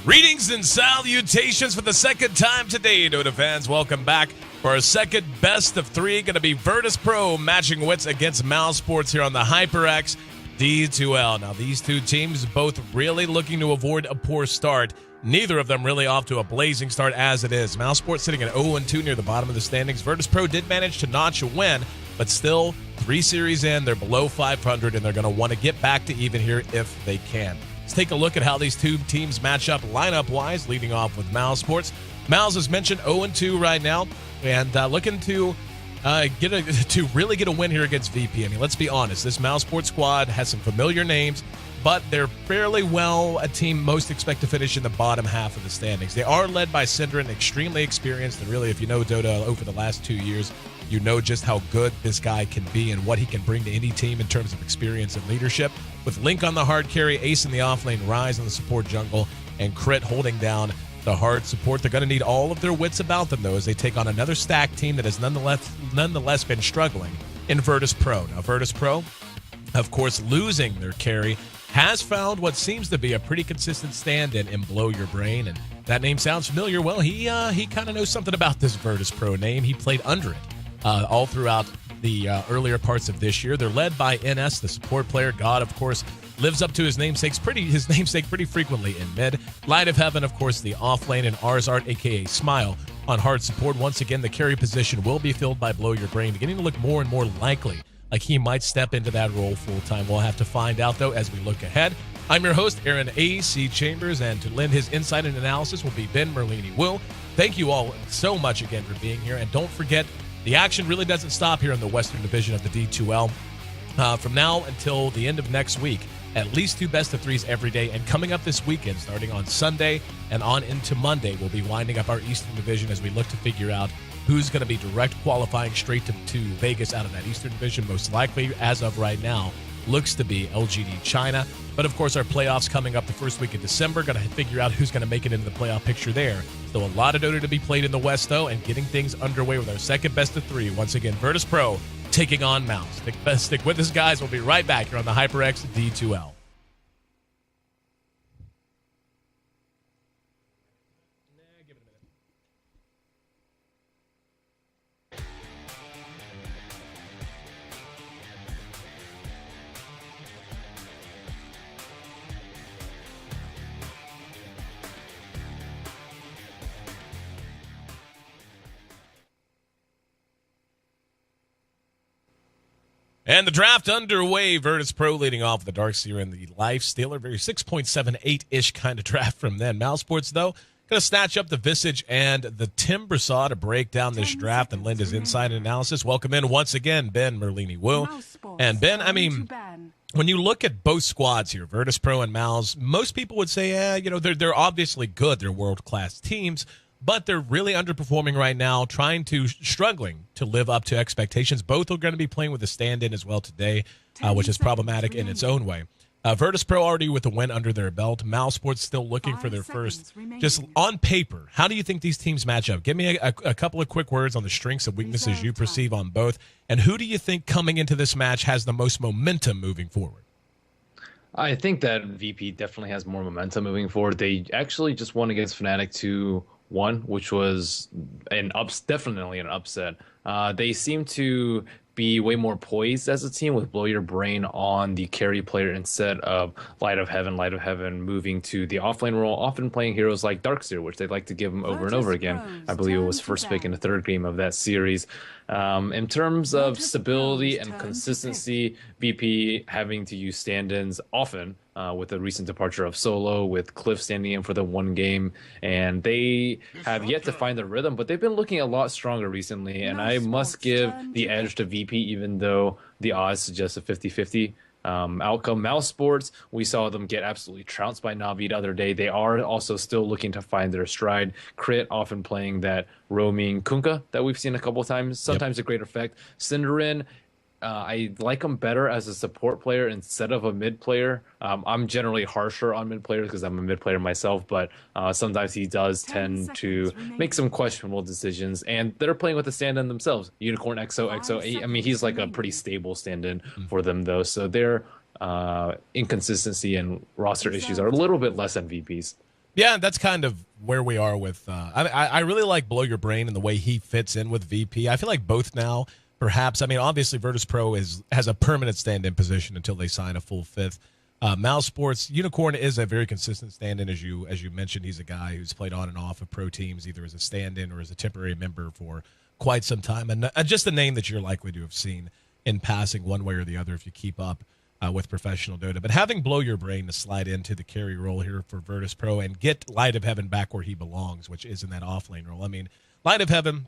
Greetings and salutations for the second time today, Dota fans. Welcome back for our second best of three. Going to be Virtus Pro matching wits against Mousesports here on the HyperX D2L. Now, these two teams both really looking to avoid a poor start. Neither of them really off to a blazing start as it is. Mousesports sitting at 0-2 near the bottom of the standings. Virtus Pro did manage to notch a win, but still 3 series in, they're below 500, and they're going to want to get back to even here if they can. Let's take a look at how these two teams match up lineup-wise, leading off with Mousesports. Mouse, as mentioned, 0-2 right now, and looking to really get a win here against VP. I mean, let's be honest, this Mousesports squad has some familiar names, but they're fairly well a team most expect to finish in the bottom half of the standings. They are led by Synderen, extremely experienced, and really, if you know Dota over the last 2 years, you know just how good this guy can be and what he can bring to any team in terms of experience and leadership. With Link on the hard carry, Ace in the offlane, Rise on the support jungle, and Crit holding down the hard support. They're going to need all of their wits about them, though, as they take on another stacked team that has nonetheless been struggling in Virtus Pro. Now, Virtus Pro, of course, losing their carry, has found what seems to be a pretty consistent stand-in in Blow Your Brain, and that name sounds familiar. Well, he kind of knows something about this Virtus Pro name. He played under it all throughout the earlier parts of this year. They're led by NS, the support player. God, of course, lives up to his namesake pretty frequently in mid. Light of Heaven, of course, the offlane, and Arzart, a.k.a. Smile, on hard support. Once again, the carry position will be filled by Blow Your Brain, beginning to look more and more likely like he might step into that role full-time. We'll have to find out, though, as we look ahead. I'm your host, Aaron A.C. Chambers, and to lend his insight and analysis will be Ben Merlini-Wu. Thank you all so much again for being here, and don't forget, the action really doesn't stop here in the Western Division of the D2L. From now until the end of next week, at least 2 best-of-3s every day, and coming up this weekend, starting on Sunday and on into Monday, we'll be winding up our Eastern Division as we look to figure out who's going to be direct qualifying straight to Vegas out of that Eastern Division. Most likely, as of right now, looks to be LGD China. But, of course, our playoffs coming up the first week of December. Going to figure out who's going to make it into the playoff picture there. Still a lot of Dota to be played in the West, though, and getting things underway with our second best-of-3. Once again, Virtus Pro taking on Mouse. Stick with us, guys. We'll be right back here on the HyperX D2L. And the draft underway. Virtus Pro leading off with the Darkseer and the Lifestealer. Very 6.78-ish kind of draft from them. Mousesports, though, going to snatch up the Visage and the Timbersaw to break down this draft and lend his insight and analysis. Welcome in once again, Ben Merlini-Wu. And Ben, I mean, when you look at both squads here, Virtus Pro and Mouse, most people would say, they're obviously good. They're world-class teams. But they're really underperforming right now, struggling to live up to expectations. Both are going to be playing with a stand-in as well today, which is problematic in its own way. Virtus Pro already with a win under their belt. Mousesports still looking for their first. Just on paper, how do you think these teams match up? Give me a couple of quick words on the strengths and weaknesses you perceive on both. And who do you think coming into this match has the most momentum moving forward? I think that VP definitely has more momentum moving forward. They actually just won against Fnatic 2-1, which was definitely an upset. They seem to be way more poised as a team with Blow Your Brain on the carry player instead of Light of Heaven moving to the offlane role, often playing heroes like Darkseer, which they'd like to give him over and over again. I believe it was first pick in the third game of that series. In terms of stability and consistency, VP having to use stand-ins often with the recent departure of Solo, with Cliff standing in for the one game, and they have yet to find the rhythm, but they've been looking a lot stronger recently, and I must give the edge to VP, even though the odds suggest a 50-50 outcome. Mousesports, we saw them get absolutely trounced by Na'Vi the other day. They are also still looking to find their stride. Crit often playing that roaming Kunkka that we've seen a couple of times, sometimes a great effect. Synderen, I like him better as a support player instead of a mid player. I'm generally harsher on mid players because I'm a mid player myself, but sometimes he does tend to make some questionable decisions. And they're playing with a stand-in themselves. Unicorn XO. I mean, he's like a pretty stable stand-in for them, though. So their inconsistency and roster issues are a little bit less than VP's. Yeah, that's kind of where we are with. I really like Blow Your Brain and the way he fits in with VP. I feel like both now, perhaps. I mean, obviously, Virtus Pro has a permanent stand-in position until they sign a full fifth. Mousesports Unicorn is a very consistent stand-in, as you mentioned. He's a guy who's played on and off of pro teams, either as a stand-in or as a temporary member for quite some time, and just a name that you're likely to have seen in passing one way or the other if you keep up with professional Dota. But having Blow Your Brain to slide into the carry role here for Virtus Pro and get Light of Heaven back where he belongs, which is in that off-lane role. I mean, Light of Heaven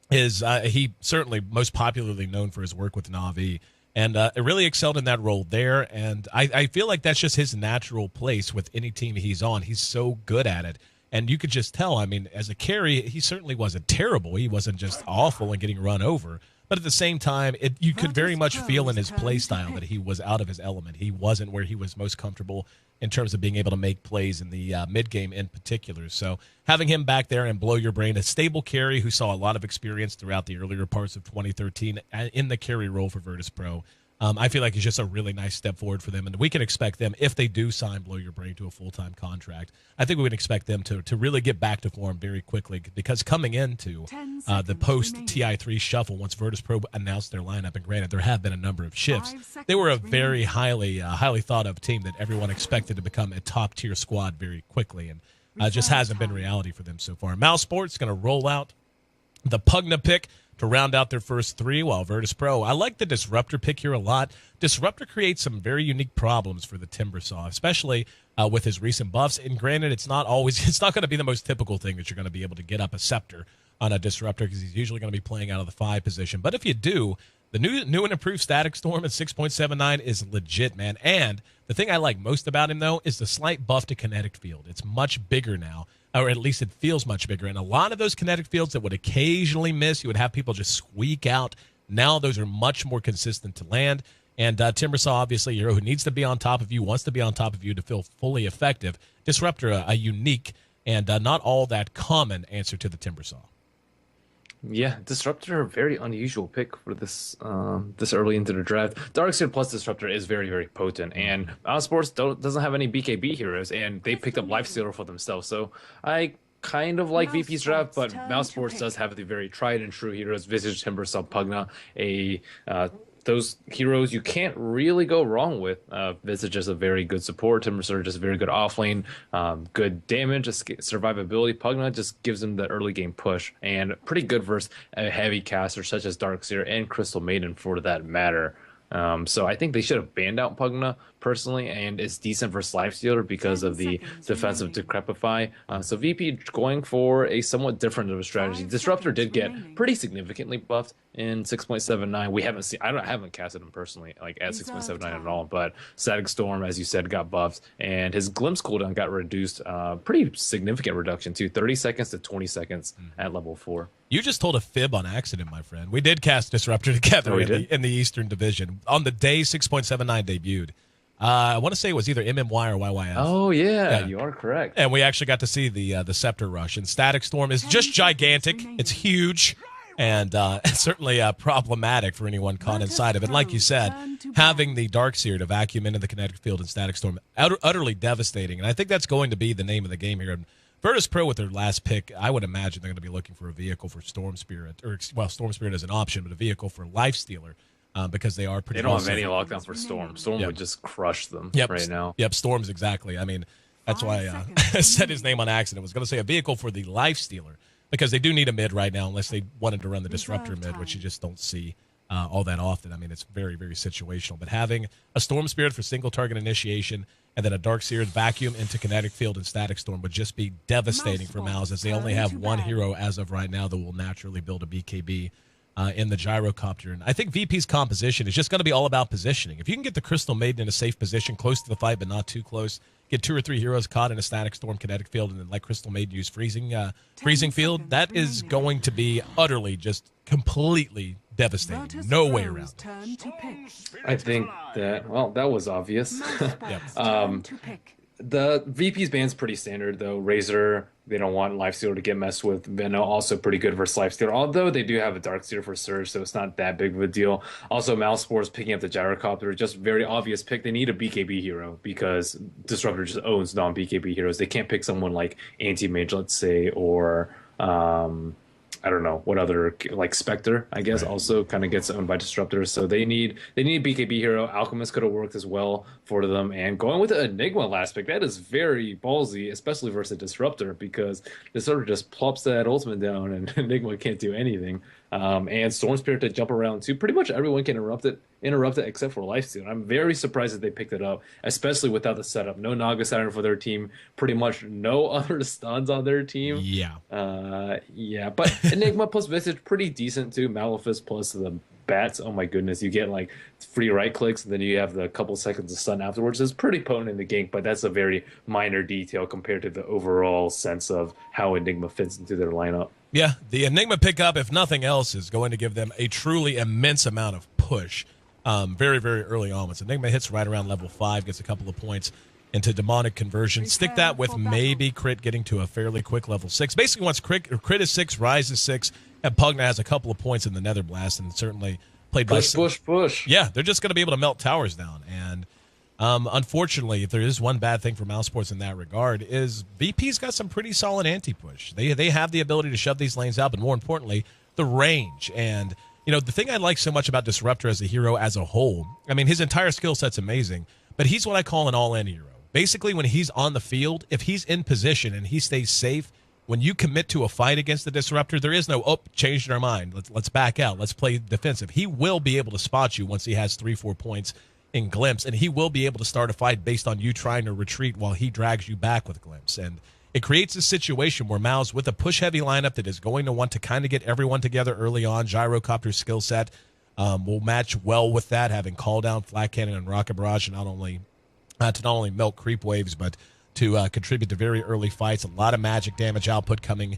is he certainly most popularly known for his work with Na'Vi, and it really excelled in that role there. And I feel like that's just his natural place with any team he's on. He's so good at it. And you could just tell, I mean, as a carry, he certainly wasn't terrible. He wasn't just awful and getting run over. But at the same time, you could very much feel in his play style that he was out of his element. He wasn't where he was most comfortable in terms of being able to make plays in the mid-game in particular. So having him back there and Blow Your Brain, a stable carry who saw a lot of experience throughout the earlier parts of 2013 in the carry role for Virtus Pro, I feel like it's just a really nice step forward for them. And we can expect them, if they do sign Blow Your Brain to a full-time contract, I think we would expect them to really get back to form very quickly, because coming into the post-TI3 shuffle, once Virtus Pro announced their lineup, and granted, there have been a number of shifts, they were a very highly thought-of team that everyone expected to become a top-tier squad very quickly, and just hasn't been reality for them so far. Mousesports going to roll out the Pugna pick to round out their first three, while Virtus Pro, I like the Disruptor pick here a lot. Disruptor creates some very unique problems for the Timbersaw, especially with his recent buffs. And granted, it's not going to be the most typical thing that you're going to be able to get up a Scepter on a Disruptor, because he's usually going to be playing out of the 5 position. But if you do, the new and improved Static Storm at 6.79 is legit, man. And the thing I like most about him, though, is the slight buff to Kinetic Field. It's much bigger now, or at least it feels much bigger. And a lot of those kinetic fields that would occasionally miss, you would have people just squeak out. Now those are much more consistent to land. And Timbersaw, obviously, a hero who needs to be on top of you, wants to be on top of you to feel fully effective. Disruptor, a unique and not all that common answer to the Timbersaw. Yeah, Disruptor, a very unusual pick for this this early into the draft. Darkseid plus Disruptor is very, very potent, and Mousesports doesn't have any BKB heroes, and they picked up Lifestealer for themselves. So I kind of like VP's draft, but Mousesports does have the very tried and true heroes: Visage, Timbersaw, Pugna, those heroes you can't really go wrong with. Visage is a very good support. Timbersaw is a very good offlane, good damage, survivability. Pugna just gives him the early game push, and pretty good versus a heavy caster such as Darkseer and Crystal Maiden for that matter. So I think they should have banned out Pugna personally, and it's decent versus Lifestealer because of the defensive Decrepify. So VP going for a somewhat different of a strategy. Disruptor did get pretty significantly buffed in 6.79. I haven't casted him personally like at 6.79 at all, but Static Storm, as you said, got buffed, and his Glimpse cooldown got reduced, pretty significant reduction too, 30 seconds to 20 seconds at level 4. You just told a fib on accident, my friend. We did cast Disruptor together in the Eastern Division on the day 6.79 debuted. I want to say it was either MMY or YYF. Oh, yeah, you are correct. And we actually got to see the Scepter Rush. And Static Storm is just gigantic. It's huge and certainly problematic for anyone caught inside of it. Like you said, having the Darkseer to vacuum into the kinetic field and Static Storm, utterly devastating. And I think that's going to be the name of the game here. Virtus Pro, with their last pick, I would imagine they're going to be looking for a vehicle for Storm Spirit. Storm Spirit is an option, but a vehicle for Lifestealer. Because they are pretty. They don't have any lockdown for Storm. Storm would just crush them right now. Yep, Storm's exactly. I mean, that's why I said his name on accident. I was going to say a vehicle for the Lifestealer, because they do need a mid right now, unless they wanted to run the Disruptor mid, which you just don't see all that often. I mean, it's very, very situational. But having a Storm Spirit for single target initiation and then a Darkseer vacuum into Kinetic Field and Static Storm would just be devastating for Mouse, as they only have one hero as of right now that will naturally build a BKB. In the Gyrocopter. And I think VP's composition is just going to be all about positioning. If you can get the Crystal Maiden in a safe position, close to the fight but not too close, get 2 or 3 heroes caught in a Static Storm kinetic field, and then like Crystal Maiden use freezing field, that is going to be utterly just completely devastating. No way around. I think that, well, that was obvious. The VP's ban's pretty standard though. Razor, they don't want Lifestealer to get messed with. Venom also pretty good versus Lifestealer, although they do have a Darkseer for Surge, so it's not that big of a deal. Also, Mousesports picking up the Gyrocopter, just very obvious pick. They need a BKB hero because Disruptor just owns non-BKB heroes. They can't pick someone like Anti-Mage, let's say, or I don't know what other, like Spectre, I guess, Right. also kind of gets owned by Disruptors. So they need a BKB hero. Alchemist could have worked as well for them. And going with the Enigma last pick, that is very ballsy, especially versus Disruptor, because Disruptor just plops that ultimate down and Enigma can't do anything. And Storm Spirit to jump around too. Pretty much everyone can interrupt it except for Lifesteal. I'm very surprised that they picked it up, especially without the setup. No Naga Saturn for their team. Pretty much no other stuns on their team. Yeah. Yeah, but Enigma plus Visage pretty decent too. Malefice plus the bats. Oh my goodness, you get like free right clicks, and then you have the couple seconds of stun afterwards. It's pretty potent in the gank, but that's a very minor detail compared to the overall sense of how Enigma fits into their lineup. Yeah, the Enigma pickup, if nothing else, is going to give them a truly immense amount of push very, very early on. Once Enigma hits right around level 5, gets a couple of points into demonic conversion. Stick that with maybe Crit getting to a fairly quick level 6. Basically, once Crit is 6, Rise is 6, and Pugna has a couple of points in the Nether Blast, and certainly played by... Push. Yeah, they're just going to be able to melt towers down. And unfortunately, if there is one bad thing for Mousesports in that regard, is VP's got some pretty solid anti-push. They have the ability to shove these lanes out, but more importantly, the range. And, you know, the thing I like so much about Disruptor as a hero as a whole, I mean, his entire skill set's amazing, but he's what I call an all-in hero. Basically, when he's on the field, if he's in position and he stays safe, when you commit to a fight against the Disruptor, there is no, oh, changed our mind. Let's back out. Let's play defensive. He will be able to spot you once he has 3-4 points in Glimpse, and he will be able to start a fight based on you trying to retreat while he drags you back with Glimpse. And it creates a situation where Mouse, with a push-heavy lineup that is going to want to kind of get everyone together early on, Gyrocopter's skill set will match well with that, having Call Down, Flat Cannon, and Rocket Barrage, and to not only melt creep waves, but to contribute to very early fights. A lot of magic damage output coming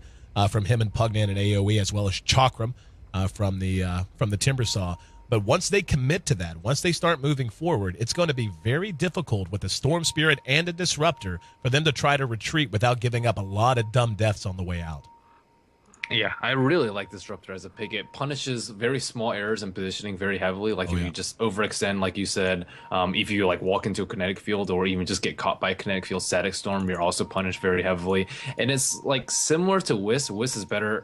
from him and Pugnan and AoE, as well as Chakram from the Timbersaw. But once they commit to that, once they start moving forward, it's going to be very difficult with a Storm Spirit and a Disruptor for them to try to retreat without giving up a lot of dumb deaths on the way out. Yeah, I really like Disruptor as a pick. It punishes very small errors in positioning very heavily. Like if you just overextend, like you said, if you like walk into a kinetic field or even just get caught by a kinetic field static storm, you're also punished very heavily. And it's like similar to Whis. Whis is better.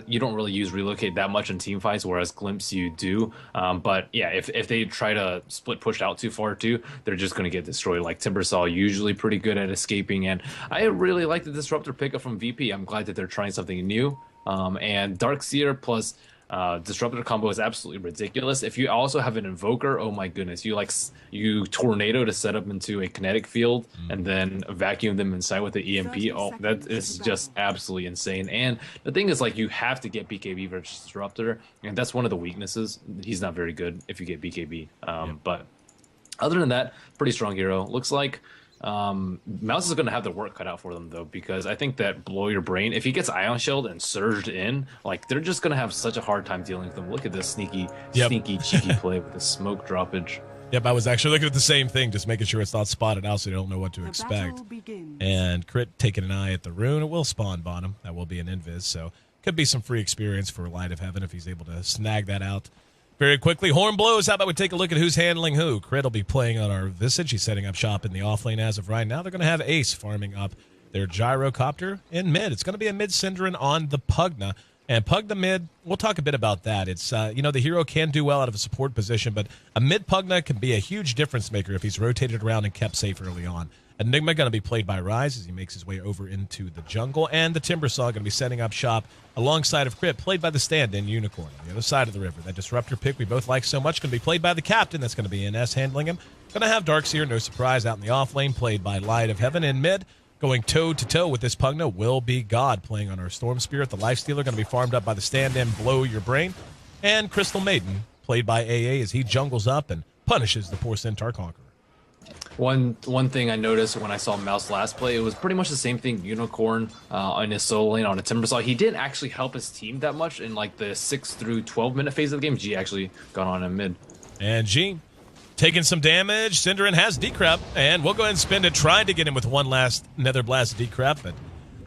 You don't really use relocate that much in team fights, whereas Glimpse you do. But yeah, if they try to split push out too far too, they're just going to get destroyed. Like Timbersaw, usually pretty good at escaping. And I really like the Disruptor pickup from VP. I'm glad that they're trying something new. And Darkseer plus Disruptor combo is absolutely ridiculous. If you also have an Invoker, oh my goodness, you Tornado to set up into a kinetic field and then vacuum them inside with the EMP. Oh, that is just absolutely insane. And the thing is, like, you have to get BKB versus Disruptor, and that's one of the weaknesses. He's not very good if you get BKB. But other than that, pretty strong hero. Looks like Mouse is going to have their work cut out for them, though, because I think that Blow Your Brain, if he gets Ion Shelled and surged in, like, they're just going to have such a hard time dealing with them. Look at this sneaky, cheeky play with the smoke droppage. Yep, I was actually looking at the same thing, just making sure it's not spotted out so you don't know what to expect. And Crit taking an eye at the rune. It will spawn bottom. That will be an invis, so could be some free experience for Light of Heaven if he's able to snag that out very quickly. Horn blows. How about we take a look at who's handling who? Crit will be playing on our Visage. He's setting up shop in the offlane as of right now. They're going to have Ace farming up their Gyrocopter in mid. It's going to be a mid Synderen on the Pugna. And Pugna mid, we'll talk a bit about that. It's, the hero can do well out of a support position, but a mid Pugna can be a huge difference maker if he's rotated around and kept safe early on. Enigma going to be played by Rise as he makes his way over into the jungle, and the Timbersaw going to be setting up shop alongside of Crit, played by the stand-in Unicorn on the other side of the river. That Disruptor pick we both like so much going to be played by the captain. That's going to be NS handling him. Going to have Darkseer, no surprise, out in the offlane, played by Light of Heaven. In mid, going toe-to-toe with this Pugna will be God, playing on our Storm Spirit. The Lifestealer going to be farmed up by the stand-in Blow Your Brain. And Crystal Maiden, played by AA, as he jungles up and punishes the poor Centaur Conqueror. One thing I noticed when I saw Mouse last play, it was pretty much the same thing. Unicorn on his solo lane on a Timbersaw. He didn't actually help his team that much in like the 6 through 12 minute phase of the game. G actually got on in mid. And G Taking some damage. Cinderin has Decrep, and we'll go ahead and spend it, trying to get him with one last Nether Blast Decrep, but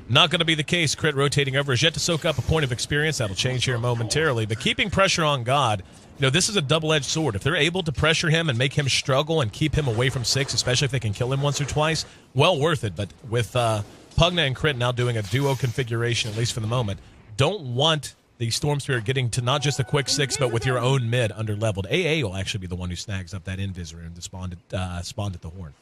not going to be the case. Crit rotating over is yet to soak up a point of experience. That'll change here momentarily, but keeping pressure on God, this is a double-edged sword. If they're able to pressure him and make him struggle and keep him away from 6, especially if they can kill him once or twice, well worth it. But with Pugna and Crit now doing a duo configuration, at least for the moment, don't want the Storm Spirit getting to not just a quick 6, but with your own mid under-leveled. AA will actually be the one who snags up that Invis rune to spawn at the Horn.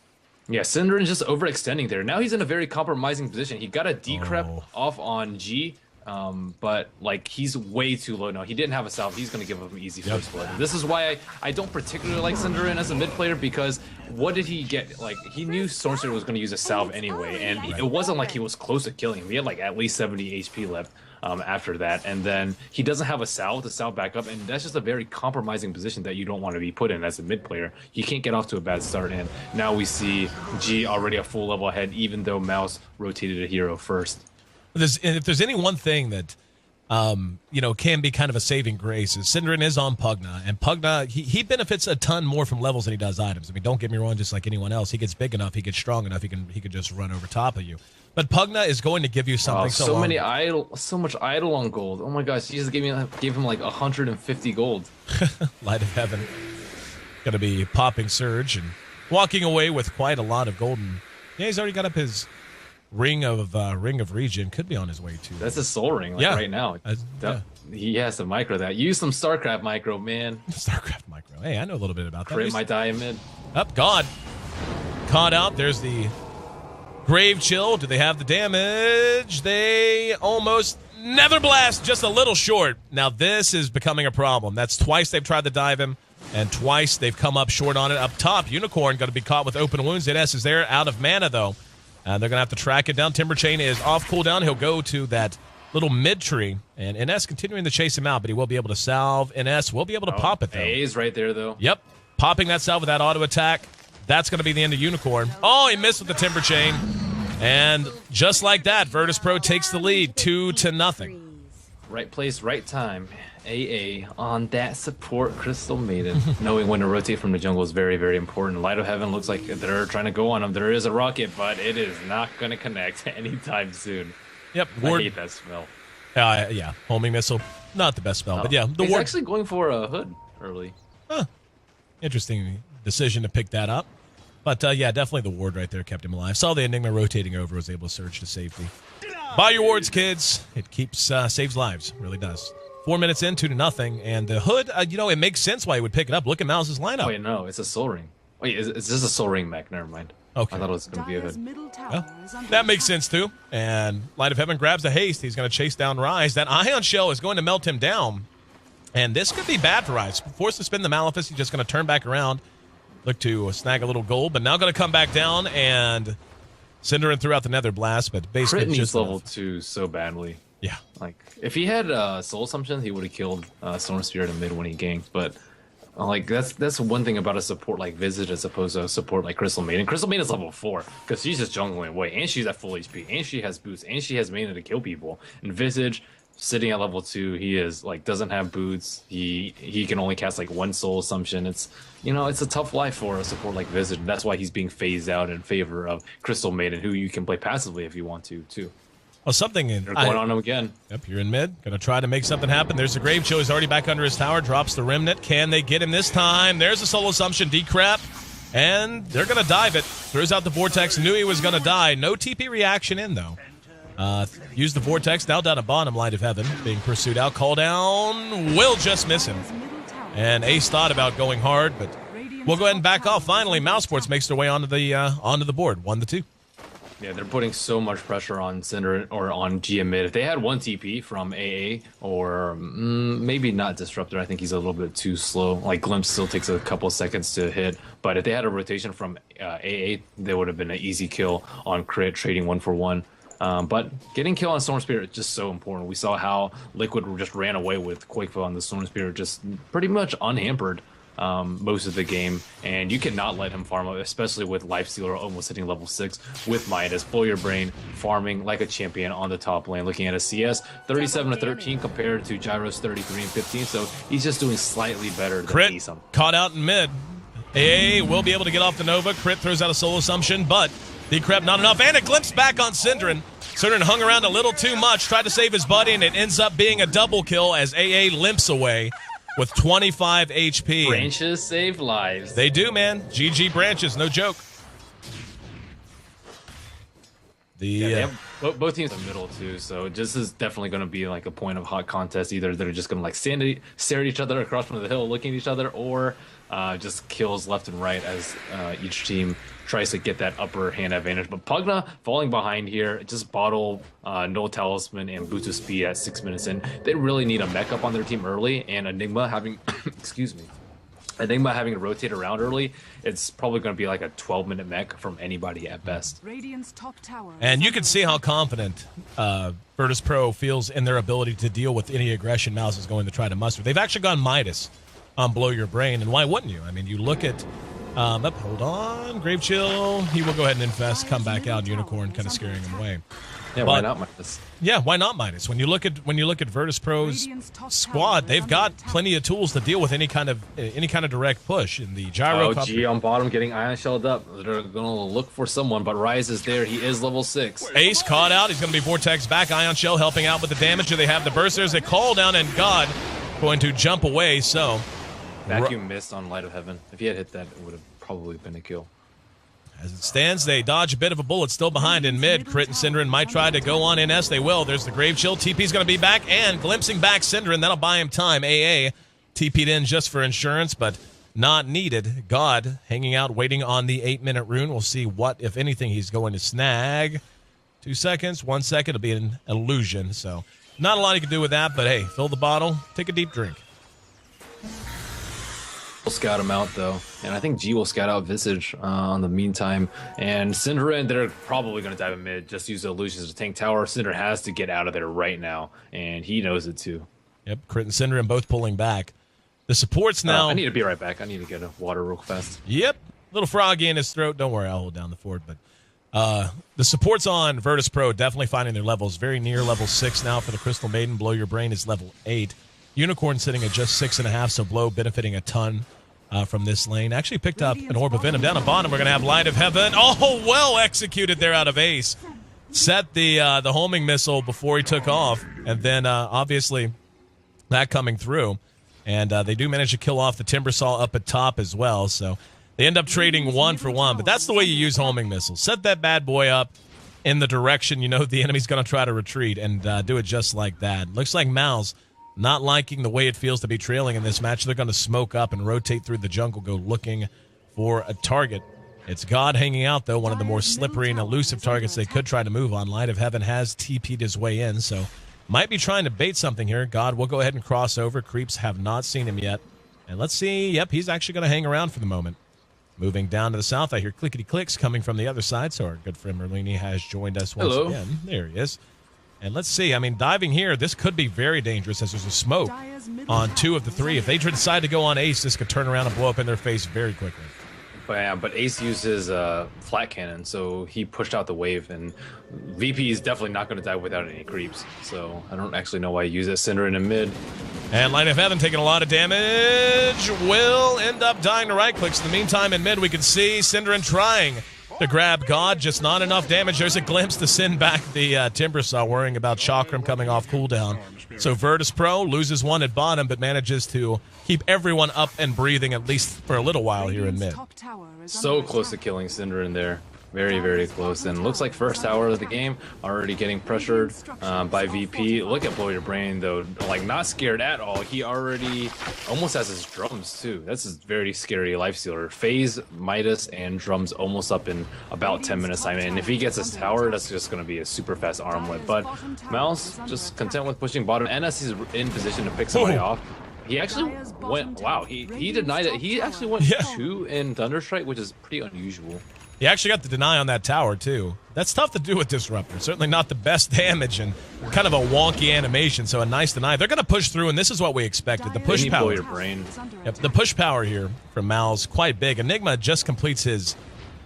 Yeah, Cinderin just overextending there. Now he's in a very compromising position. He got a decrep off on G, but like he's way too low now. He didn't have a salve. He's going to give him an easy first blood. This is why I don't particularly like Cinderin as a mid player, because what did he get? Like, he knew Storm Spirit was going to use a salve anyway, and it wasn't like he was close to killing him. He had like at least 70 HP left. After that, and then he doesn't have a salve to salve back up, and that's just a very compromising position that you don't want to be put in as a mid player. You can't get off to a bad start, and now we see G already a full level ahead, even though Mouse rotated a hero first. If there's any one thing that can be kind of a saving grace, is Cinderin is on Pugna, and Pugna, he benefits a ton more from levels than he does items. I mean, don't get me wrong, just like anyone else, he gets big enough, he gets strong enough, he could just run over top of you. But Pugna is going to give you something so much idle on gold. Oh my gosh, he just gave him like 150 gold. Light of Heaven. Going to be popping Surge and walking away with quite a lot of golden. Yeah, he's already got up his ring of regen. Could be on his way too. That's a soul ring right now. He has to micro that. Use some StarCraft micro, man. StarCraft micro. Hey, I know a little bit about that. Crit my diamond. Up, God. Caught out. There's the Grave Chill. Do they have the damage? They almost... Nether Blast, just a little short. Now this is becoming a problem. That's twice they've tried to dive him, and twice they've come up short on it. Up top, Unicorn going to be caught with open wounds. NS is there, out of mana though. They're going to have to track it down. Timber Chain is off cooldown. He'll go to that little mid tree, and NS continuing to chase him out, but he will be able to salve. NS will be able to pop it though. A's right there though. Yep, popping that salve with that auto attack. That's going to be the end of Unicorn. Oh, he missed with the Timber Chain. And just like that, Virtus Pro takes the lead, 2-0. Right place, right time. AA on that support Crystal Maiden. Knowing when to rotate from the jungle is very, very important. Light of Heaven looks like they're trying to go on him. There is a rocket, but it is not going to connect anytime soon. Yep. I hate that spell. Yeah, homing missile. Not the best spell, but yeah. He's actually going for a hood early. Huh. Interesting decision to pick that up. But yeah, definitely the ward right there kept him alive. Saw the Enigma rotating over, was able to surge to safety. Buy your wards, kids. It keeps saves lives, really does. 4 minutes in, 2-0, and the hood. It makes sense why he would pick it up. Look at Mouse's lineup. Wait, no, it's a soul ring. Wait, it's just a soul ring mech. Never mind. Okay. I thought it was going to be a hood. Well, that makes sense too. And Light of Heaven grabs the haste. He's going to chase down Rise. That Ion Shell is going to melt him down, and this could be bad for Rise. Forced to spin the Malefice. He's just going to turn back around. Look to snag a little gold, but now going to come back down and Cinderin throughout the Nether Blast, but basically Crit just level 2 so badly. Yeah. Like, if he had Soul Assumption, he would have killed Storm Spirit in mid when he ganked, but like that's one thing about a support like Visage as opposed to a support like Crystal Maiden. Crystal Maiden is level 4 because she's just jungling away, and she's at full HP, and she has boots, and she has mana to kill people. And Visage, sitting at level 2, he is like doesn't have boots. He can only cast like one Soul Assumption. It's it's a tough life for a support like Visage. And that's why he's being phased out in favor of Crystal Maiden, who you can play passively if you want to too. Well, something they're going on him again. Yep, you're in mid. Gonna try to make something happen. There's the Grave Chill. He's already back under his tower. Drops the Remnant. Can they get him this time? There's a Soul Assumption decrap. And they're gonna dive it. Throws out the Vortex. Knew he was gonna die. No TP reaction in though. Use the Vortex. Now down at bottom. Light of Heaven being pursued out. Call down. Will just miss him. And Ace thought about going hard, but we'll go ahead and back off. Finally, Mousesports makes their way onto the board. 1-2. Yeah, they're putting so much pressure on Cinder or on GM mid. If they had one TP from AA or maybe not Disruptor, I think he's a little bit too slow. Like Glimpse still takes a couple of seconds to hit. But if they had a rotation from AA, they would have been an easy kill on Crit, trading 1-for-1. But getting kill on Storm Spirit is just so important. We saw how Liquid just ran away with Quakefell on the Storm Spirit, just pretty much unhampered most of the game, and you cannot let him farm up, especially with Lifestealer almost hitting level 6 with Midas. Blow your brain, farming like a champion on the top lane. Looking at a CS 37-13 compared to Gyro's 33-15, so he's just doing slightly better than Crit Ace. Caught out in mid. AA will be able to get off the Nova. Crit throws out a soul assumption, but the Crep not enough. And a glimpse back on Synderen. Synderen hung around a little too much, tried to save his buddy, and it ends up being a double kill as AA limps away with 25 HP. Branches save lives. They do, man. GG Branches, no joke. Both teams in the middle too, so this is definitely going to be like a point of hot contest. Either they're just going to like stare at each other across from the hill, looking at each other, or just kills left and right as each team tries to get that upper hand advantage. But Pugna falling behind here, just bottle no talisman and boost of speed at 6 minutes in. They really need a mech up on their team early, and Enigma having excuse me. Enigma having to rotate around early, it's probably going to be like a 12-minute mech from anybody at best. And you can see how confident Virtus Pro feels in their ability to deal with any aggression Mouse is going to try to muster. They've actually gone Midas on Blow Your Brain, and why wouldn't you? I mean, you look at, hold on, Grave Chill, he will go ahead and infest, come back out, Unicorn kind of scaring him away. Yeah, why not Midas? Yeah, why not Midas? When you look at Virtus Pro's squad, they've got plenty of tools to deal with any kind of direct push. In the gyro. Oh, G on bottom getting ion shelled up. They're gonna look for someone, but Rise is there. He is level 6. Ace caught out. He's gonna be Vortex back. Ion Shell helping out with the damage. Do they have the burst? There's a call down, and God going to jump away. So Vacuum missed on Light of Heaven. If he had hit that, it would have probably been a kill. As it stands, they dodge a bit of a bullet still behind in mid. Crit and Synderen might try to go on NS. They will. There's the Grave Chill. TP's going to be back and glimpsing back Synderen. That'll buy him time. AA TP'd in just for insurance, but not needed. God hanging out, waiting on the 8-minute rune. We'll see what, if anything, he's going to snag. 2 seconds, 1 second. It'll be an illusion. So not a lot he can do with that, but hey, fill the bottle, take a deep drink. We'll scout him out though, and I think G will scout out Visage on the meantime. And Synderen, they're probably going to dive in mid, just use the illusions to tank tower. Synderen has to get out of there right now, and he knows it too. Yep, Crit and Synderen both pulling back. The supports now. I need to be right back. I need to get a water real fast. Yep, little froggy in his throat. Don't worry, I'll hold down the fort. But the supports on Virtus Pro definitely finding their levels. Very near level 6 now for the Crystal Maiden. Blow Your Brain is level 8. Unicorn sitting at just 6.5, so Blow benefiting a ton from this lane. Actually picked up an Orb of Venom. Down at bottom, we're going to have Light of Heaven. Oh, well executed there out of Ace. Set the homing missile before he took off, and then obviously that coming through. And they do manage to kill off the Timbersaw up at top as well, so they end up trading 1 for 1. But that's the way you use homing missiles. Set that bad boy up in the direction you know the enemy's going to try to retreat, and do it just like that. Looks like Mouse not liking the way it feels to be trailing in this match. They're going to smoke up and rotate through the jungle, go looking for a target. It's God hanging out, though, one of the more slippery and elusive targets they could try to move on. Light of Heaven has TP'd his way in, so might be trying to bait something here. God will go ahead and cross over. Creeps have not seen him yet. And let's see. Yep, he's actually going to hang around for the moment. Moving down to the south, I hear clickety-clicks coming from the other side, so our good friend Merlini has joined us once again. There he is. And let's see, I mean, diving here, this could be very dangerous as there's a smoke on 2 of the 3. If they decide to go on Ace, this could turn around and blow up in their face very quickly. But Ace uses flat cannon, so he pushed out the wave, and VP is definitely not going to die without any creeps. So I don't actually know why he used it. Synderen in mid. And Light of Heaven taking a lot of damage. Will end up dying to right clicks. In the meantime, in mid, we can see Synderen trying to grab God, just not enough damage. There's a glimpse to send back the Timbersaw, worrying about Chakram coming off cooldown. So Virtus Pro loses 1 at bottom, but manages to keep everyone up and breathing, at least for a little while here in mid. So close to killing Synderen there. Very, very close. And looks like first tower of the game, already getting pressured by VP. Look at Blow Your Brain, though. Like, not scared at all. He already almost has his drums, too. That's a very scary lifestealer. Phase, Midas, and drums almost up in about 10 minutes time. And if he gets his tower, that's just going to be a super fast armlet. But Mouse, just content with pushing bottom. NS is in position to pick somebody off. He actually went, wow, he denied it. He actually went 2 in Thunderstrike, which is pretty unusual. He actually got the deny on that tower, too. That's tough to do with Disruptor. Certainly not the best damage and kind of a wonky animation, so a nice deny. They're going to push through, and this is what we expected. The push power. Your brain. Yep, the push power here from Mal's quite big. Enigma just completes his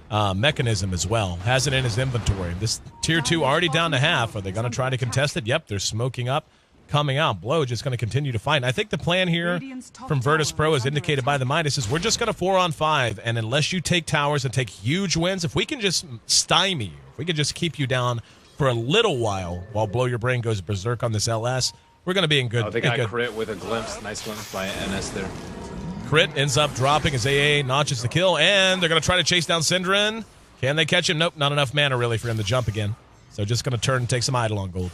mechanism as well. Has it in his inventory. This tier 2 already down to half. Are they going to try to contest it? Yep, they're smoking up. coming out. Blow just going to continue to fight. And I think the plan here from Virtus Pro, as indicated by the Midas, is we're just going to 4-on-5, and unless you take towers and take huge wins, if we can just stymie you, if we can just keep you down for a little while Blow Your Brain goes berserk on this LS, we're going to be in good. Oh, they got crit with a glimpse. Nice glimpse by NS there. Crit ends up dropping as AA notches the kill, and they're going to try to chase down Synderen. Can they catch him? Nope, not enough mana really for him to jump again. So just going to turn and take some idle on gold.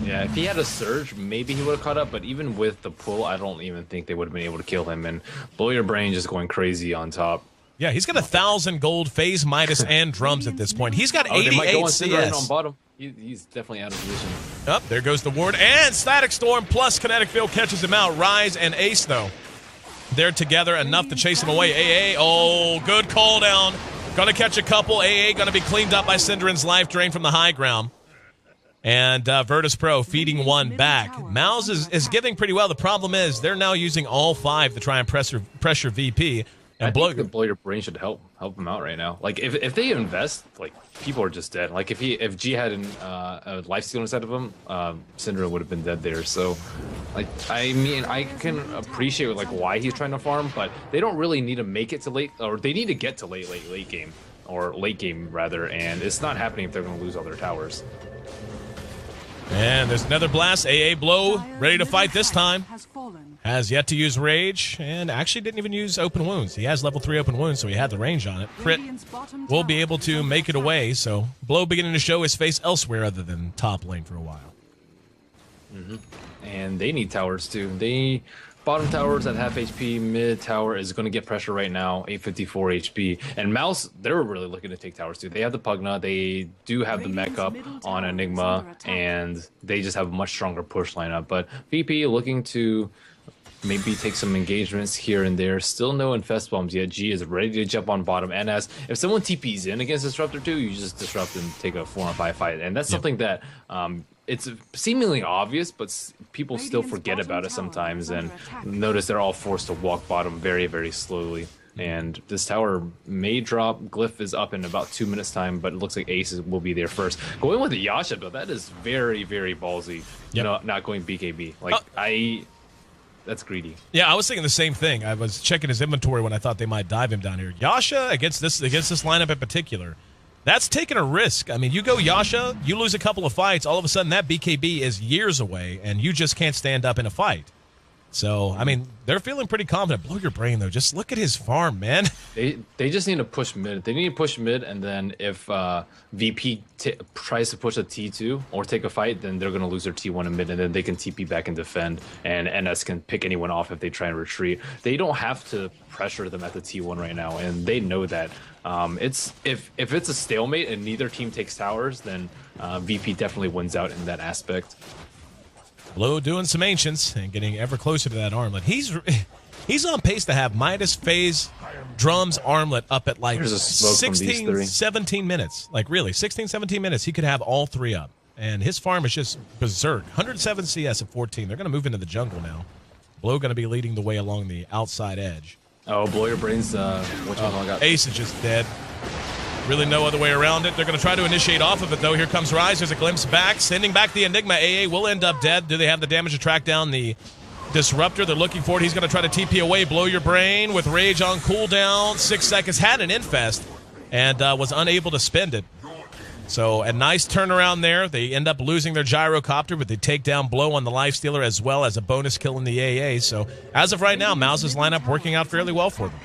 Yeah, if he had a surge, maybe he would have caught up. But even with the pull, I don't even think they would have been able to kill him. And Blow Your Brain just going crazy on top. Yeah, he's got 1,000 gold, phase, Midas, and drums at this point. He's got 88 CS. On bottom. He's definitely out of position. Up there goes the ward, and Static Storm plus Kinetic Field catches him out. Rise and Ace, though, they're together enough to chase him away. AA, oh, good call down. Gonna catch a couple. AA gonna be cleaned up by Synderen's life drain from the high ground. And Virtus Pro feeding one back. Mouse is giving pretty well. The problem is they're now using all 5 to try and pressure VP. And Blow Your Brain should help him out right now. Like if they invest, like people are just dead. Like if G had a life steal inside of him, Synderen would have been dead there. So, like I mean, I can appreciate like why he's trying to farm, but they don't really need to make it to late, or they need to get to late game, or late game rather. And it's not happening if they're going to lose all their towers. And there's another blast. AA Blow ready to fight this time. Has yet to use Rage, and actually didn't even use Open Wounds. He has level 3 Open Wounds, so he had the range on it. Crit will be able to make it away, so Blow beginning to show his face elsewhere other than top lane for a while. And they need towers, too. Bottom tower's at half HP, mid tower is going to get pressure right now, 854 HP. And Mouse, they're really looking to take towers too. They have the Pugna, they do have the mech up on Enigma, and they just have a much stronger push lineup. But VP looking to maybe take some engagements here and there. Still no infest bombs yet. G is ready to jump on bottom. NS, if someone TPs in against Disruptor 2, you just disrupt and take a 4-on-5 fight. And that's something that it's seemingly obvious, but people still forget about it sometimes and notice they're all forced to walk bottom very, very slowly. And this tower may drop. Glyph is up in about 2 minutes time, but it looks like Ace will be there first. Going with the Yasha, though, that is very, very ballsy. Not going BKB. Like, that's greedy. Yeah, I was thinking the same thing. I was checking his inventory when I thought they might dive him down here. Yasha against this lineup in particular, that's taking a risk. I mean, you go Yasha, you lose a couple of fights, all of a sudden that BKB is years away, and you just can't stand up in a fight. So, I mean, they're feeling pretty confident. Blow Your Brain, though. Just look at his farm, man. They just need to push mid. They need to push mid, and then if VP tries to push a T2 or take a fight, then they're going to lose their T1 in mid, and then they can TP back and defend, and NS can pick anyone off if they try and retreat. They don't have to pressure them at the T1 right now, and they know that. If it's a stalemate and neither team takes towers, then VP definitely wins out in that aspect. Blow doing some ancients and getting ever closer to that armlet. He's on pace to have Midas, Phase, Drums, Armlet up at like 16, 17 minutes. Like really, 16, 17 minutes. He could have all 3 up. And his farm is just berserk. 107 CS at 14. They're going to move into the jungle now. Blow going to be leading the way along the outside edge. Oh, Blow Your Brains. Ace is just dead. Really no other way around it. They're going to try to initiate off of it, though. Here comes Rise. There's a glimpse back. Sending back the Enigma. AA will end up dead. Do they have the damage to track down the Disruptor? They're looking for it. He's going to try to TP away. Blow Your Brain with Rage on cooldown. 6 seconds. Had an infest and was unable to spend it. So a nice turnaround there. They end up losing their gyrocopter, but they take down Blow on the Lifestealer as well as a bonus kill in the AA. So as of right now, Mouse's lineup working out fairly well for them.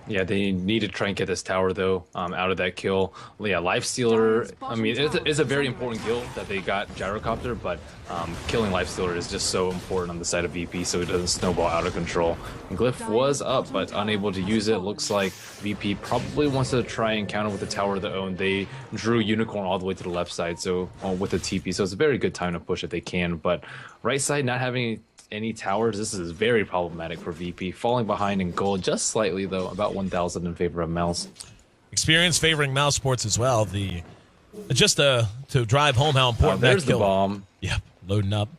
Yeah, they need to try and get this tower, though, out of that kill. Yeah, Lifestealer, I mean, it's a very important kill that they got Gyrocopter, but killing Lifestealer is just so important on the side of VP so it doesn't snowball out of control. And Glyph was up, but unable to use it. Looks like VP probably wants to try and counter with the tower of their own. They drew Unicorn all the way to the left side, so with the TP, so it's a very good time to push if they can. But right side, not having any towers, this is very problematic for VP. Falling behind in gold just slightly, though, about 1,000 in favor of Mouse. Experience favoring Mousesports as well. Just to drive home how important that there's kill. The bomb. Yep, loading up.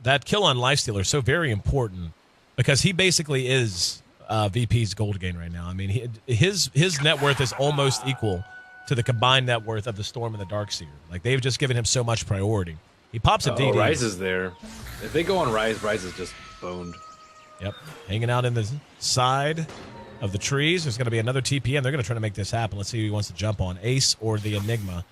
That kill on Lifestealer is so very important because he basically is VP's gold gain right now. I mean, his net worth is almost equal to the combined net worth of the Storm and the Darkseer. Like, they've just given him so much priority. He pops a DD. Rise is there. If they go on Rise, Rise is just boned. Yep. Hanging out in the side of the trees. There's going to be another TPM. They're going to try to make this happen. Let's see who he wants to jump on. Ace or the Enigma.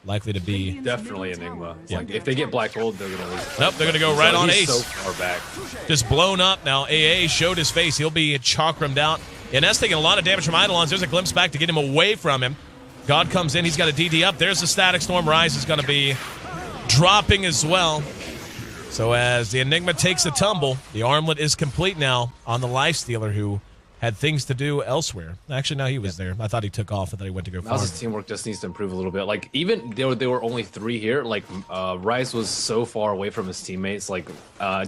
Likely to be... Definitely Enigma. Yeah. Like, if they get Black Gold, they're going to lose. Nope, they're going to go right on Ace. So far back. Just blown up now. AA showed his face. He'll be chakrammed out. Ines taking a lot of damage from Eidolons. There's a glimpse back to get him away from him. God comes in. He's got a DD up. There's the Static Storm. Rise is going to be dropping as well. So as the Enigma takes a tumble, the armlet is complete now on the Lifestealer, who had things to do elsewhere. Actually, no, he was there. I thought he took off. I thought he went to go farm. Mouse's teamwork just needs to improve a little bit. Like, even there were only 3 here. Like, Rise was so far away from his teammates. Like,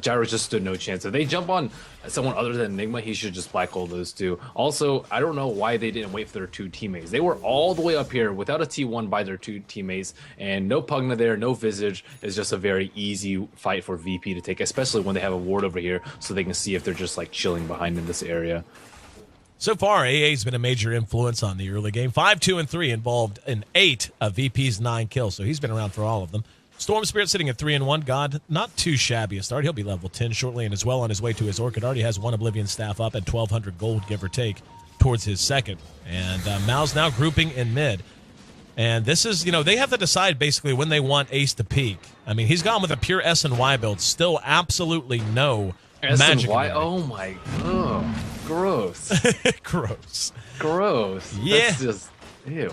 Gyro just stood no chance. If they jump on someone other than Enigma, he should just Black Gold those 2. Also, I don't know why they didn't wait for their 2 teammates. They were all the way up here without a T1 by their 2 teammates, and no Pugna there, no Visage. It's just a very easy fight for VP to take, especially when they have a ward over here, so they can see if they're just like chilling behind in this area. So far, AA's been a major influence on the early game. 5, 2, and 3 involved in 8 of VP's 9 kills, so he's been around for all of them. Storm Spirit sitting at 3 and 1. God, not too shabby a start. He'll be level 10 shortly and is well on his way to his Orchid. Already has 1 Oblivion staff up at 1,200 gold, give or take, towards his second. And Mao's now grouping in mid. And this is, they have to decide basically when they want Ace to peak. I mean, he's gone with a pure S and Y build. Still absolutely no magic. S&Y? Oh my god. Gross. Gross. Yeah. That's just, ew.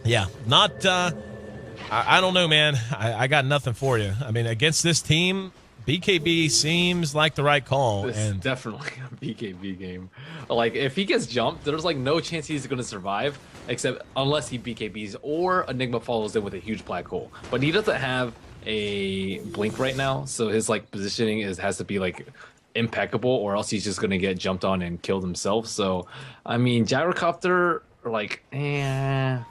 Yeah. Not, I don't know, man. I got nothing for you. I mean, against this team, BKB seems like the right call. It's definitely a BKB game. Like, if he gets jumped, there's like no chance he's going to survive, except unless he BKBs or Enigma follows in with a huge black hole. But he doesn't have a blink right now, so his like positioning has to be like impeccable, or else he's just gonna get jumped on and killed himself. So, I mean, Gyrocopter, like, yeah,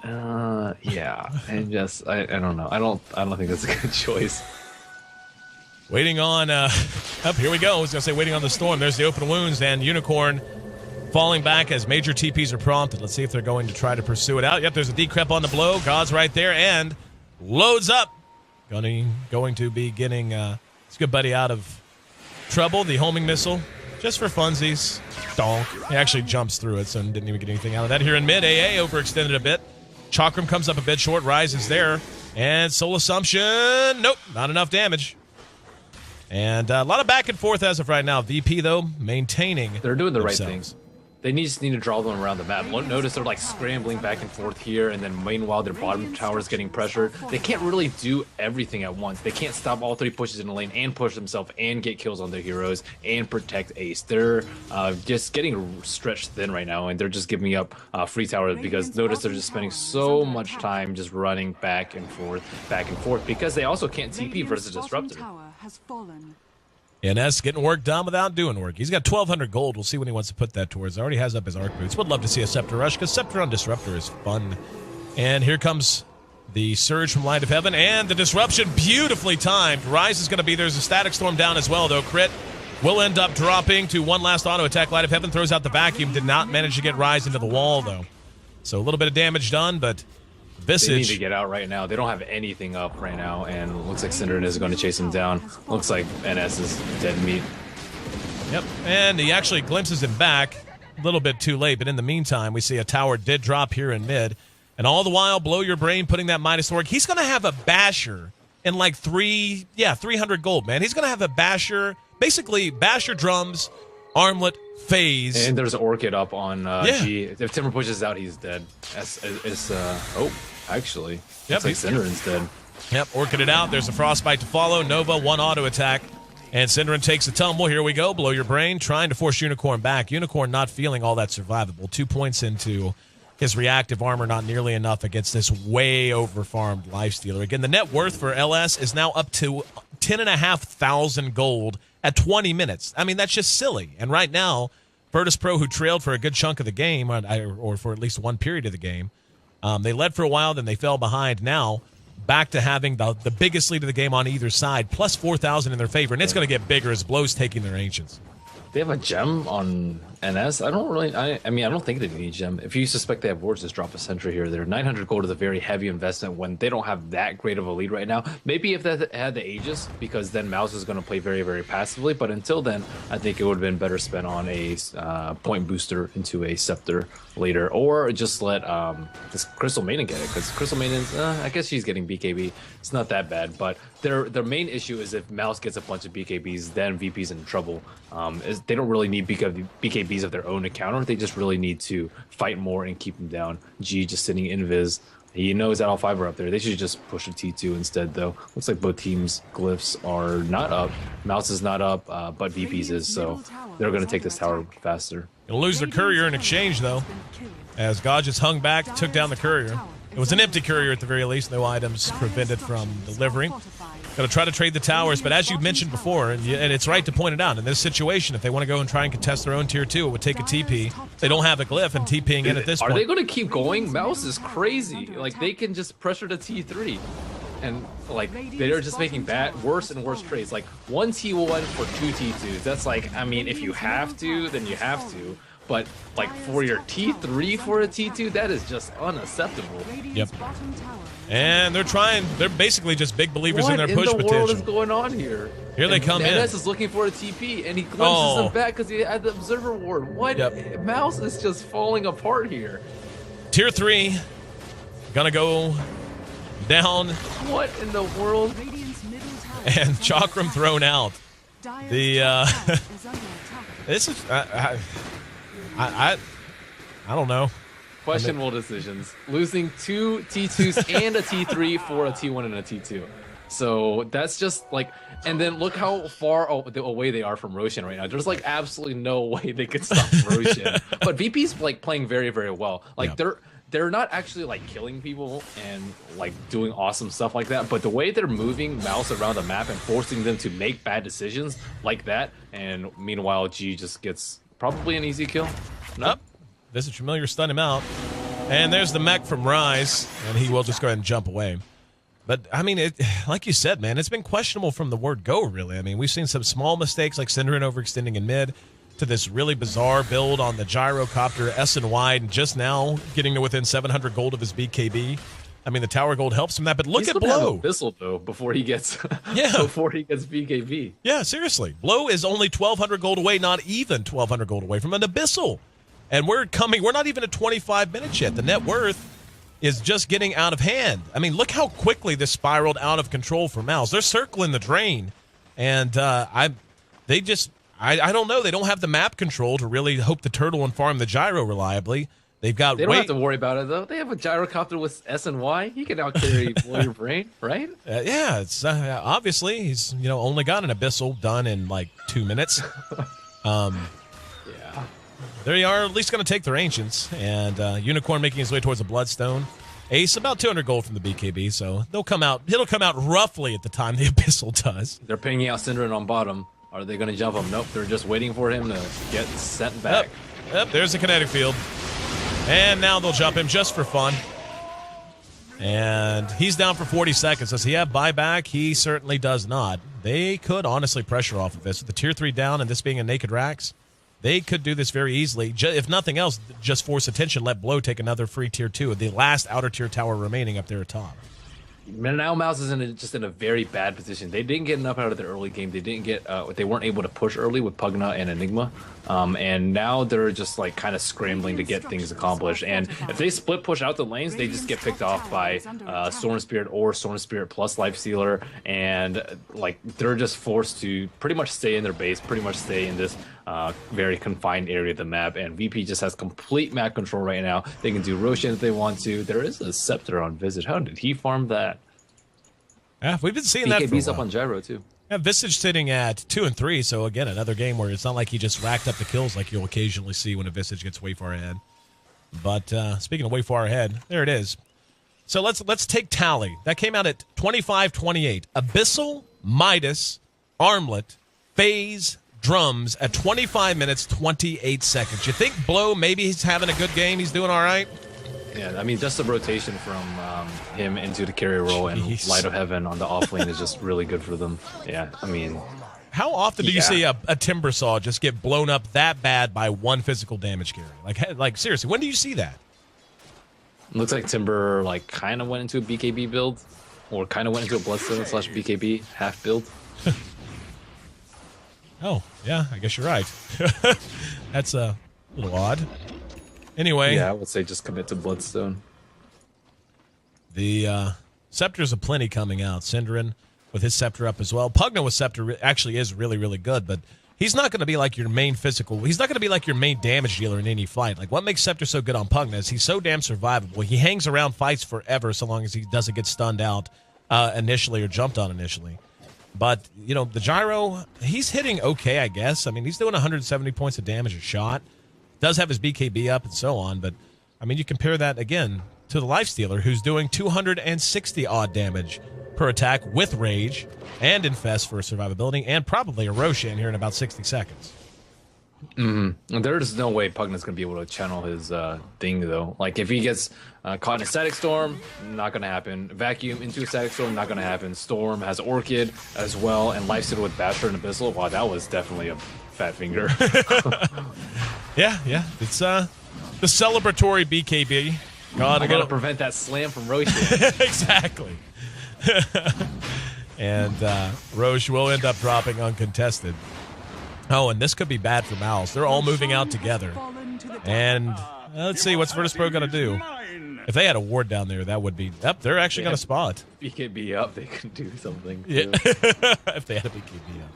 and just I don't know. I don't think that's a good choice. Waiting on up here we go. I was gonna say waiting on the storm. There's the open wounds and Unicorn falling back as major TPs are prompted. Let's see if they're going to try to pursue it out. Yep, there's a decrep on the blow. God's right there and loads up. Going to be getting his good buddy out of trouble. The homing missile, just for funsies. Donk. He actually jumps through it, so didn't even get anything out of that. Here in mid, AA overextended a bit. Chakram comes up a bit short. Rise is there. And Soul Assumption, nope, not enough damage. And a lot of back and forth as of right now. VP, though, maintaining. They're doing the themselves. right thing. They just need to draw them around the map. Notice they're like scrambling back and forth here, and then meanwhile their bottom tower is getting pressured. They can't really do everything at once. They can't stop all 3 pushes in the lane and push themselves and get kills on their heroes and protect Ace. They're just getting stretched thin right now, and they're just giving up free tower because notice they're just spending so much time just running back and forth, because they also can't TP versus Disruptor. Ines getting work done without doing work. He's got 1,200 gold. We'll see when he wants to put that towards. Already has up his arc boots. Would love to see a Scepter rush because Scepter on Disruptor is fun. And here comes the surge from Light of Heaven and the disruption beautifully timed. Rise is going to be there's a Static Storm down as well, though. Crit will end up dropping to one last auto attack. Light of Heaven throws out the vacuum. Did not manage to get Rise into the wall, though. So a little bit of damage done, but Visage. They need to get out right now. They don't have anything up right now, and it looks like Synderen is going to chase him down. Looks like NS is dead meat. Yep, and he actually glimpses him back a little bit too late, but in the meantime, we see a tower did drop here in mid, and all the while, Blow Your Brain putting that Midas to work. He's going to have a Basher in like 300 gold, man. He's going to have a Basher, basically Basher drums, armlet, phase. And there's Orchid up on G. If Timber pushes out, he's dead. Actually. Yep. Looks like Synderen's dead. Yep, Orchid it out. There's a Frostbite to follow. Nova, 1 auto attack. And Synderen takes a tumble. Here we go. Blow Your Brain, trying to force Unicorn back. Unicorn not feeling all that survivable. 2 points into his reactive armor, not nearly enough against this way over-farmed Lifestealer. Again, the net worth for LS is now up to 10,500 gold at 20 minutes. I mean, that's just silly. And right now, Virtus Pro, who trailed for a good chunk of the game, or for at least one period of the game, they led for a while, then they fell behind. Now, back to having the biggest lead of the game on either side, plus 4,000 in their favor. And it's going to get bigger as Blow's taking their Ancients. They have a gem on NS, I don't really. I mean, I don't think they need gem. If you suspect they have wards, just drop a sentry here or there. 900 gold is a very heavy investment when they don't have that great of a lead right now. Maybe if they had the Aegis, because then Mouse is going to play very, very passively. But until then, I think it would have been better spent on a point booster into a Scepter later, or just let this Crystal Maiden get it, because Crystal Maiden's, I guess she's getting BKB. It's not that bad, but their main issue is if Mouse gets a bunch of BKBs, then VP's in trouble. They don't really need BKBs of their own to counter. They just really need to fight more and keep them down. G just sitting invis. He knows that all 5 are up there. They should just push a T2 instead, though. Looks like both teams' glyphs are not up. Mouse is not up, but VP's is, so they're going to take this tower faster. Gonna lose their courier in exchange, though, as God just hung back, took down the courier. It was an empty courier at the very least, no items prevented from delivery. Going to try to trade the towers, but as you mentioned before, and it's right to point it out, in this situation, if they want to go and try and contest their own tier 2, it would take a TP. They don't have a glyph, and TPing in at this point. Are they going to keep going? Mouse is crazy. Like, they can just pressure the T3. And, like, they're just making worse and worse trades. Like, 1 T1 for 2 T2s. That's like, I mean, if you have to, then you have to. But, like, for your T3 for a T2, that is just unacceptable. Yep. And they're basically just big believers in their push potential. What in the world is going on here? Here they come in. NS is looking for a TP, and he glimpses them back because he had the Observer Ward. What? Yep. Mouse is just falling apart here. Tier 3, gonna go down. What in the world? And Chakram thrown out. This is... I don't know. Questionable decisions. Losing 2 T2s and a T3 for a T1 and a T2. So that's just like, and then look how far away they are from Roshan right now. There's like absolutely no way they could stop Roshan. But VP's like playing very, very well. Like they're not actually like killing people and like doing awesome stuff like that, but the way they're moving Mouse around the map and forcing them to make bad decisions like that, and meanwhile G just gets probably an easy kill. Nope. Visage Familiar stun him out. And there's the mech from Rise, and he will just go ahead and jump away. But, I mean, like you said, man, it's been questionable from the word go, really. I mean, we've seen some small mistakes like Synderen overextending in mid to this really bizarre build on the Gyrocopter S and wide, and just now getting to within 700 gold of his BKB. I mean, the tower gold helps him that, but look at Blow. Abyssal, though, before he gets BKB. Yeah, seriously. Blow is only 1,200 gold away, not even 1,200 gold away from an Abyssal. And we're not even at 25 minutes yet. The net worth is just getting out of hand. I mean, look how quickly this spiraled out of control for Mouse. They're circling the drain, and I don't know. They don't have the map control to really hope the turtle and farm the gyro reliably. They don't have to worry about it, though. They have a gyrocopter with S and Y. He can out-carry Warrior Brain, right? Yeah, it's obviously he's only got an Abyssal done in like 2 minutes. Yeah. They are at least going to take their Ancients, and Unicorn making his way towards the Bloodstone. Ace, about 200 gold from the BKB, so it'll come out roughly at the time the Abyssal does. They're pinging out Synderen on bottom. Are they going to jump him? Nope, they're just waiting for him to get sent back. Yep, there's the kinetic field. And now they'll jump him just for fun. And he's down for 40 seconds. Does he have buyback? He certainly does not. They could honestly pressure off of this. With the tier 3 down and this being a naked Rax, they could do this very easily. If nothing else, just force attention, let Blow take another free tier 2, the last outer tier tower remaining up there atop. Now Mouse is just in a very bad position. They didn't get enough out of the early game. They weren't able to push early with Pugna and Enigma, and now they're just like kind of scrambling to get things accomplished. And if they split push out the lanes, they just get picked off by Storm Spirit or Storm Spirit plus Lifestealer, and like they're just forced to pretty much stay in their base, pretty much stay in this very confined area of the map. And VP just has complete map control right now. They can do Roshan if they want to. There is a Scepter on Visage. How did he farm that? Yeah, we've been seeing that for a BKB's while. up on Gyro, too. Yeah, Visage sitting at 2 and 3, so again, another game where it's not like he just racked up the kills like you'll occasionally see when a Visage gets way far ahead. But speaking of way far ahead, there it is. So let's take tally. That came out at 25-28. Abyssal, Midas, Armlet, FaZe, Drums at 25 minutes, 28 seconds. You think Blow, maybe he's having a good game? He's doing all right? Yeah, I mean, just the rotation from him into the carry role and Light of Heaven on the off lane is just really good for them. Yeah, I mean, How often do you see a timber saw just get blown up that bad by one physical damage carry? Like seriously, when do you see that? Looks like Timber like kind of went into a BKB build, or kind of went into a Bloodstone / BKB half build. Oh, yeah, I guess you're right. That's a little odd. Anyway. Yeah, I would say just commit to Bloodstone. The Scepters of Plenty coming out. Synderen with his Scepter up as well. Pugna with Scepter actually is really, really good, but he's not going to be like your main physical. He's not going to be like your main damage dealer in any fight. Like, what makes Scepter so good on Pugna is he's so damn survivable. He hangs around fights forever so long as he doesn't get stunned out initially or jumped on initially. But, you know, the Gyro, he's hitting okay, I guess. I mean, he's doing 170 points of damage a shot. Does have his BKB up and so on, but, I mean, you compare that, again, to the Lifestealer, who's doing 260-odd damage per attack with Rage and Infest for survivability, and probably a Roshan here in about 60 seconds. There's no way Pugna's going to be able to channel his thing, though. Like, if he gets caught in a Static Storm, not going to happen. Vacuum into a Static Storm, not going to happen. Storm has Orchid as well, and Lifestealer with Basher and Abyssal. Wow, that was definitely a fat finger. Yeah. It's the celebratory BKB. I got to prevent that slam from Roshan. Exactly. And Roche will end up dropping uncontested. Oh, and this could be bad for Mouse. They're all moving out together. And let's see, what's Virtus Pro going to do? If they had a ward down there, that would be... Yep, they're actually going to spot. BKB up, they could do something. Yeah. If they had a BKB up.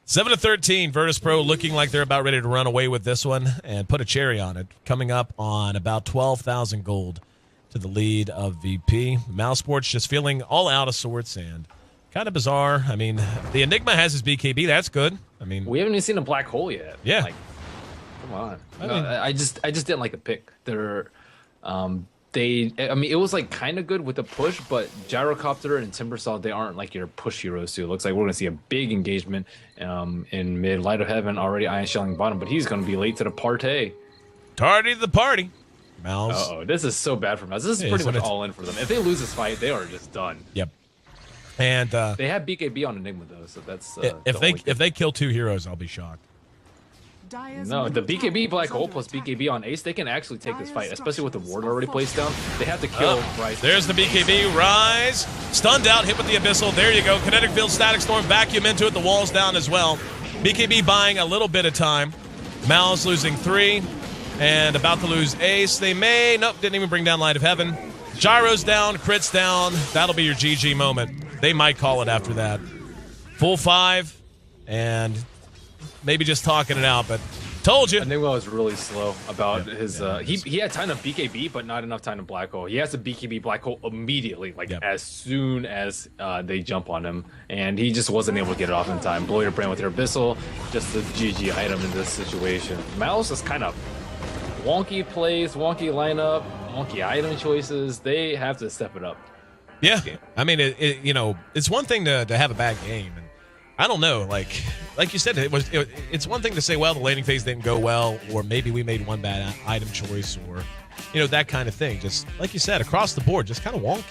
7-13, Virtus Pro looking like they're about ready to run away with this one and put a cherry on it. Coming up on about 12,000 gold to the lead of VP. Mousesports just feeling all out of sorts and kind of bizarre. I mean, the Enigma has his BKB. That's good. I mean, we haven't even seen a black hole yet. Yeah. Like, come on. I just didn't like the pick. It was like kind of good with the push, but Gyrocopter and Timbersaw, they aren't like your push heroes too. It looks like we're gonna see a big engagement in mid. Light of Heaven already iron shelling bottom, but he's gonna be late to the party. Tardy to the party. Mouse. Oh, this is so bad for Mouse. This is pretty much all in for them. If they lose this fight, they are just done. Yep. And they have BKB on Enigma though, so that's if they kill two heroes, I'll be shocked. No, the BKB Black Hole plus BKB on Ace, they can actually take this fight, especially with the ward already placed down. They have to kill Rise. There's the BKB, Rise. Stunned out, hit with the Abyssal. There you go. Kinetic Field, Static Storm, vacuum into it. The wall's down as well. BKB buying a little bit of time. Mal's losing 3 and about to lose Ace. They may... Nope, didn't even bring down Light of Heaven. Gyro's down, Crit's down. That'll be your GG moment. They might call it after that. Full 5 and... maybe just talking it out, but told you. Enigma was really slow about his... He had time to BKB, but not enough time to Black Hole. He has to BKB Black Hole immediately, like as soon as they jump on him, and he just wasn't able to get it off in time. Blow your brain with your Abyssal, just a GG item in this situation. Mouse is kind of wonky plays, wonky lineup, wonky item choices. They have to step it up. Yeah, I mean, it's one thing to have a bad game, and I don't know, like you said, it's one thing to say, well, the laning phase didn't go well, or maybe we made one bad item choice, or that kind of thing. Just like you said, across the board, just kind of wonky.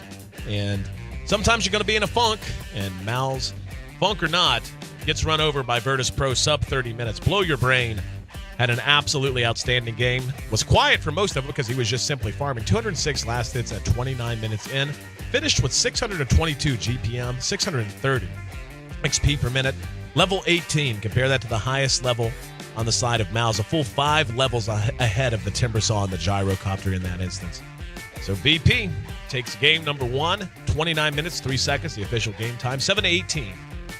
And sometimes you're going to be in a funk, and Mal's, funk or not, gets run over by Virtus Pro sub 30 minutes. Blow your brain. Had an absolutely outstanding game. Was quiet for most of it because he was just simply farming. 206 last hits at 29 minutes in. Finished with 622 GPM, 630 XP per minute. Level 18. Compare that to the highest level on the side of Mouse. A full 5 levels ahead of the Timbersaw and the Gyrocopter in that instance. So VP takes game number 1. 29 minutes, 3 seconds, the official game time. 7-18,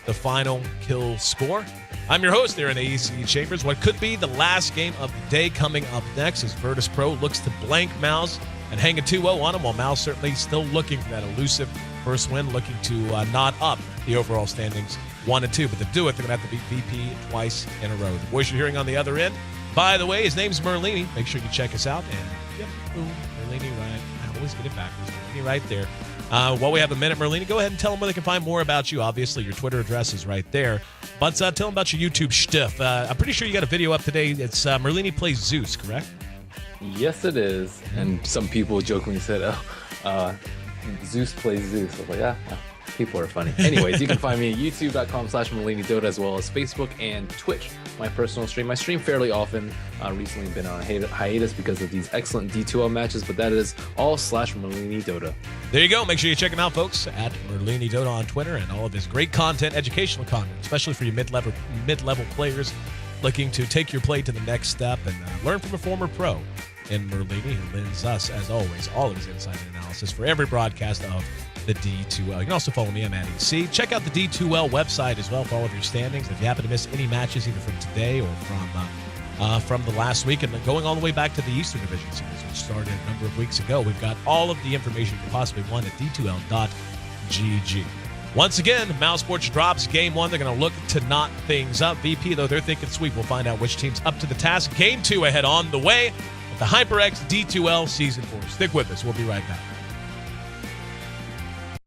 the final kill score. I'm your host there in AEC Chambers. What could be the last game of the day coming up next as Virtus Pro looks to blank Mouse and hang a 2-0 on him, while Mouse certainly still looking for that elusive first win, looking to knot up the overall standings 1-2. But to do it, they're going to have to beat VP twice in a row. The voice you're hearing on the other end, by the way, his name's Merlini. Make sure you check us out. And, yep, boom, Merlini right. I always get it backwards. Merlini right there. While we have a minute, Merlini, go ahead and tell them where they can find more about you. Obviously, your Twitter address is right there. But tell them about your YouTube stuff. I'm pretty sure you got a video up today. It's Merlini Plays Zeus, correct? Yes, it is. And some people jokingly said, Zeus plays Zeus. I was like, yeah. People are funny. Anyways, you can find me at youtube.com/MarliniDota as well as Facebook and Twitch, my personal stream. I stream fairly often. Recently been on a hiatus because of these excellent D2L matches, but that is all /MarliniDota. There you go. Make sure you check him out, folks, at MarliniDota on Twitter, and all of his great content, educational content, especially for you mid-level players looking to take your play to the next step and learn from a former pro in Merlini, who lends us, as always, all of his insight and analysis for every broadcast of the D2L. You can also follow me. I'm Andy C. Check out the D2L website as well for all of your standings. If you happen to miss any matches, either from today or from the last week, and then going all the way back to the Eastern Division Series, which started a number of weeks ago, we've got all of the information you can possibly want at d2l.gg. Once again, Mousesports drops Game 1. They're going to look to knot things up. VP, though, they're thinking sweep. We'll find out which team's up to the task. Game 2 ahead on the way. The HyperX D2L Season 4. Stick with us. We'll be right back.